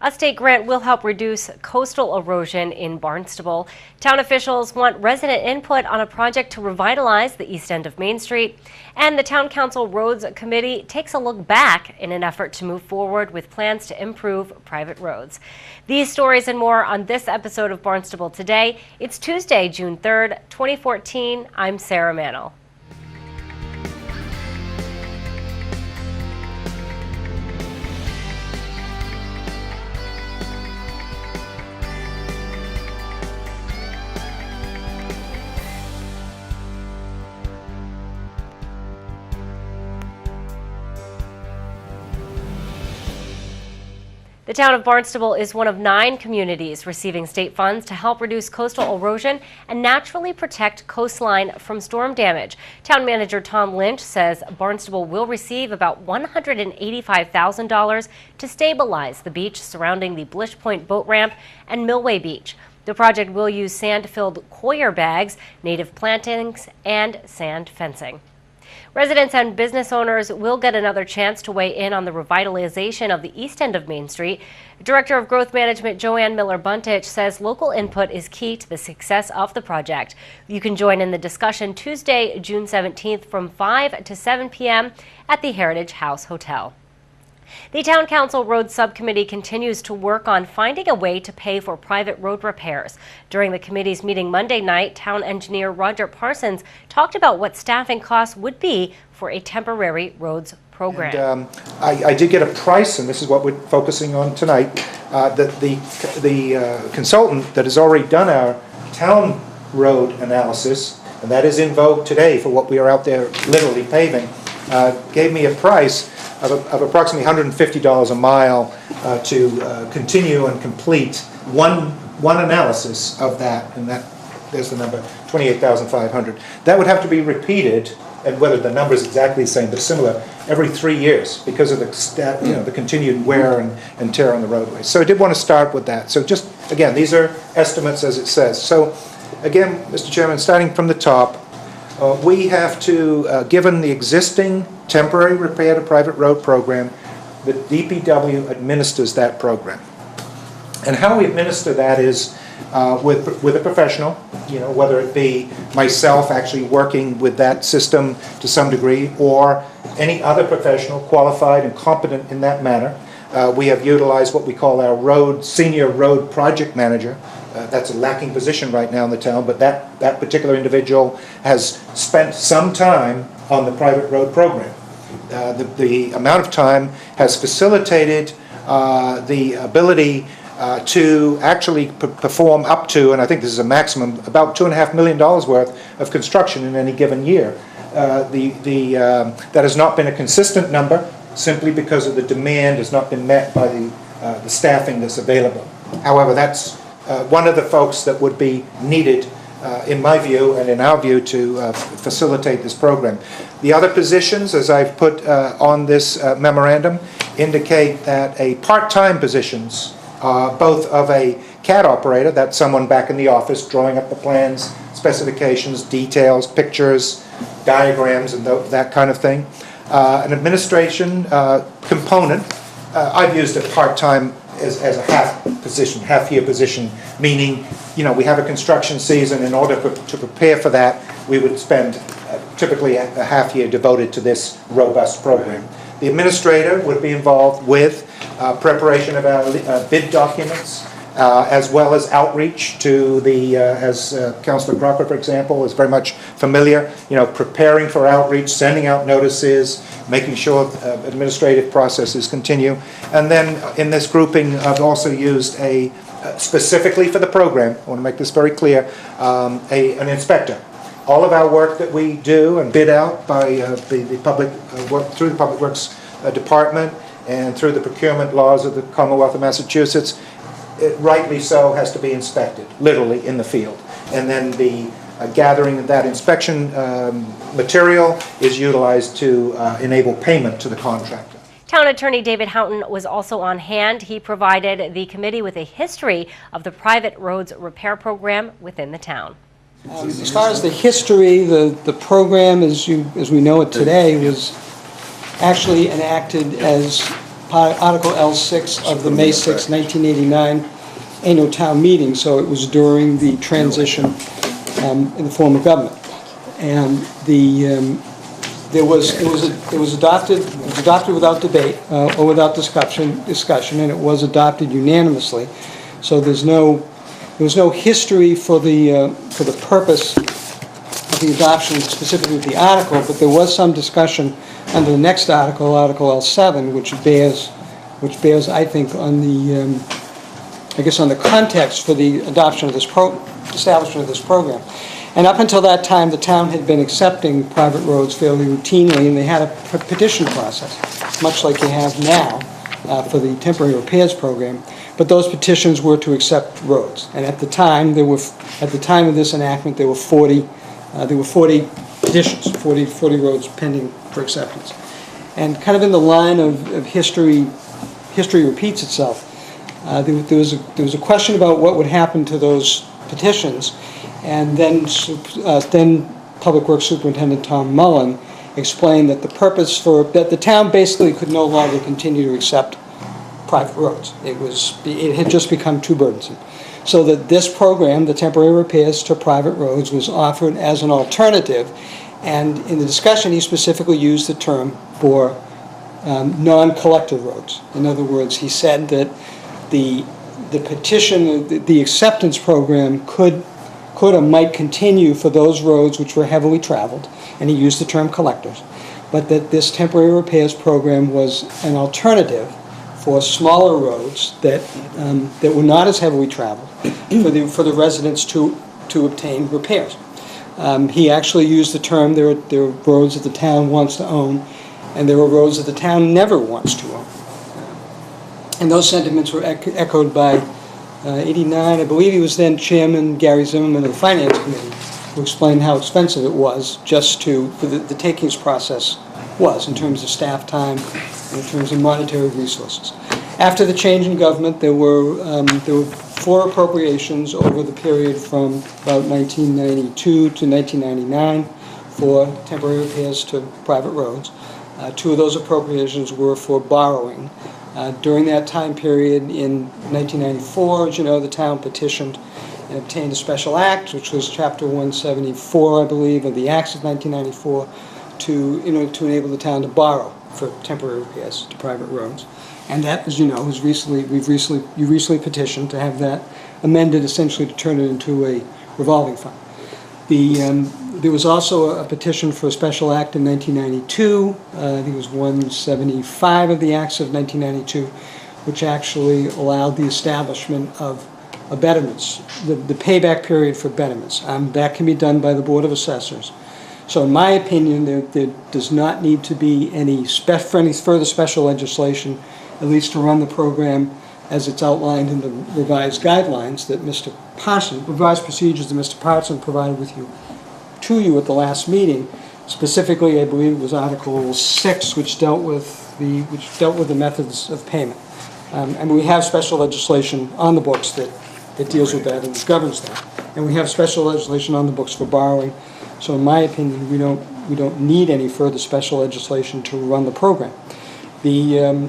A state grant will help reduce coastal erosion in Barnstable. Town officials want resident input on a project to revitalize the east end of Main Street. And the Town Council Roads Committee takes a look back in an effort to move forward with plans to improve private roads. These stories and more on this episode of Barnstable Today. It's Tuesday, June 3rd, 2014. I'm Sarah Mannell. The town of Barnstable is one of 9 communities receiving state funds to help reduce coastal erosion and naturally protect coastline from storm damage. Town manager Tom Lynch says Barnstable will receive about $185,000 to stabilize the beach surrounding the Blish Point boat ramp and Millway Beach. The project will use sand-filled coir bags, native plantings, and sand fencing. Residents and business owners will get another chance to weigh in on the revitalization of the east end of Main Street. Director of Growth Management Joanne Miller-Buntich says local input is key to the success of the project. You can join in the discussion Tuesday, June 17th from 5 to 7 p.m. at the Heritage House Hotel. The Town Council Road Subcommittee continues to work on finding a way to pay for private road repairs. During the committee's meeting Monday night, Town Engineer Roger Parsons talked about what staffing costs would be for a temporary roads program. And, I did get a price, and this is what we're focusing on tonight, that the consultant that has already done our town road analysis, and that is in vogue today for what we are out there literally paving, gave me a price of approximately $150 a mile to continue and complete one analysis of that, and there's the number, $28,500. That would have to be repeated, and whether the number is exactly the same but similar, every 3 years because of the continued wear and tear on the roadway. So I did want to start with that. So just again, these are estimates as it says. So again, Mr. Chairman, starting from the top. We have to, given the existing temporary repair to private road program, the DPW administers that program. And how we administer that is with a professional, whether it be myself actually working with that system to some degree, or any other professional qualified and competent in that manner. We have utilized what we call our senior road project manager. That's a lacking position right now in the town, but that particular individual has spent some time on the private road program. The amount of time has facilitated the ability to actually perform up to, and I think this is a maximum, about $2.5 million worth of construction in any given year. That has not been a consistent number simply because of the demand has not been met by the staffing that's available. However, that's one of the folks that would be needed, in my view and in our view, to facilitate this program. The other positions, as I've put on this memorandum, indicate that a part-time positions, both of a CAD operator, that's someone back in the office drawing up the plans, specifications, details, pictures, diagrams, and that kind of thing. An administration component, I've used a part-time as a half-year position, meaning, we have a construction season. In order to prepare for that, we would spend typically a half year devoted to this robust program. The administrator would be involved with preparation of our bid documents, as well as outreach to as Councillor Crocker, for example, is very much familiar, preparing for outreach, sending out notices, making sure administrative processes continue. And then in this grouping, I've also used specifically for the program, I want to make this very clear, an inspector. All of our work that we do and bid out by the public work through the Public Works Department and through the procurement laws of the Commonwealth of Massachusetts, it rightly so has to be inspected, literally in the field. And then the gathering of that inspection material is utilized to enable payment to the contractor. Town Attorney David Houghton was also on hand. He provided the committee with a history of the private roads repair program within the town. As far as the history, the program, as we know it today, was actually enacted as Article L6 of the May 6, 1989 annual town meeting, so it was during the transition in the form of government. And it was adopted without debate or without discussion, and it was adopted unanimously. So there was no history for the purpose of the adoption specifically of the article, but there was some discussion under the next article, Article L7, which bears, I think, on the context for the adoption of this establishment of this program. And up until that time, the town had been accepting private roads fairly routinely, and they had a petition process, much like you have now for the temporary repairs program. But those petitions were to accept roads. And at the time, at the time of this enactment, there were 40 petitions, 40 roads pending for acceptance. And kind of in the line of history repeats itself. There was a question about what would happen to those petitions, and then Public Works Superintendent Tom Mullen explained that that the town basically could no longer continue to accept private roads. It had just become too burdensome. So that this program, the temporary repairs to private roads, was offered as an alternative, and in the discussion he specifically used the term for non-collector roads. In other words, he said that the petition, the acceptance program could or might continue for those roads which were heavily traveled, and he used the term collectors, but that this temporary repairs program was an alternative for smaller roads that were not as heavily traveled for the residents to obtain repairs. He actually used the term there are roads that the town wants to own, and there are roads that the town never wants to own. And those sentiments were echoed by 89, I believe he was then Chairman Gary Zimmerman of the Finance Committee, who explained how expensive it was just for the takings process was in terms of staff time and in terms of monetary resources. After the change in government, there were 4 appropriations over the period from about 1992 to 1999 for temporary repairs to private roads. 2 of those appropriations were for borrowing. During that time period in 1994, as you know, the town petitioned and obtained a special act, which was Chapter 174, I believe, of the Acts of 1994, to enable the town to borrow for temporary repairs to private roads. And that, as you know, you recently petitioned to have that amended, essentially to turn it into a revolving fund. There was also a petition for a special act in 1992, I think it was 175 of the Acts of 1992, which actually allowed the establishment of betterments, the payback period for betterments. That can be done by the Board of Assessors. So in my opinion, there does not need to be any further special legislation, at least to run the program as it's outlined in the revised guidelines that revised procedures that Mr. Parson provided to you at the last meeting. Specifically, I believe it was Article 6, which dealt with the methods of payment. And we have special legislation on the books that deals with that and governs that. And we have special legislation on the books for borrowing. So in my opinion, we don't need any further special legislation to run the program. The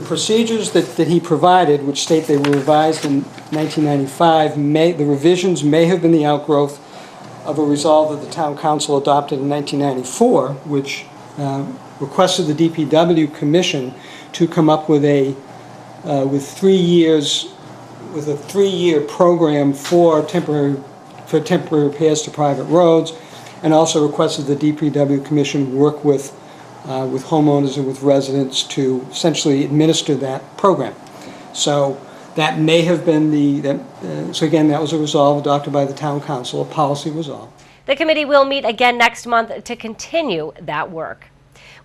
procedures that he provided, which state they were revised in 1995, the revisions may have been the outgrowth of a resolve that the town council adopted in 1994, which requested the DPW commission to come up with a 3-year program for temporary repairs to private roads, and also requested the DPW commission work with homeowners and with residents to essentially administer that program. So that may have been so again, that was a resolve adopted by the town council, a policy resolve. The committee will meet again next month to continue that work.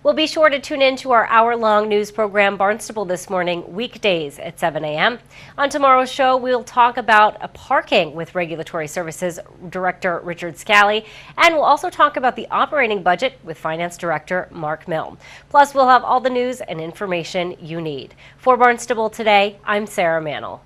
We'll be sure to tune in to our hour-long news program, Barnstable This Morning, weekdays at 7 a.m. On tomorrow's show, we'll talk about parking with Regulatory Services Director Richard Scally, and we'll also talk about the operating budget with Finance Director Mark Milne. Plus, we'll have all the news and information you need. For Barnstable Today, I'm Sarah Mannel.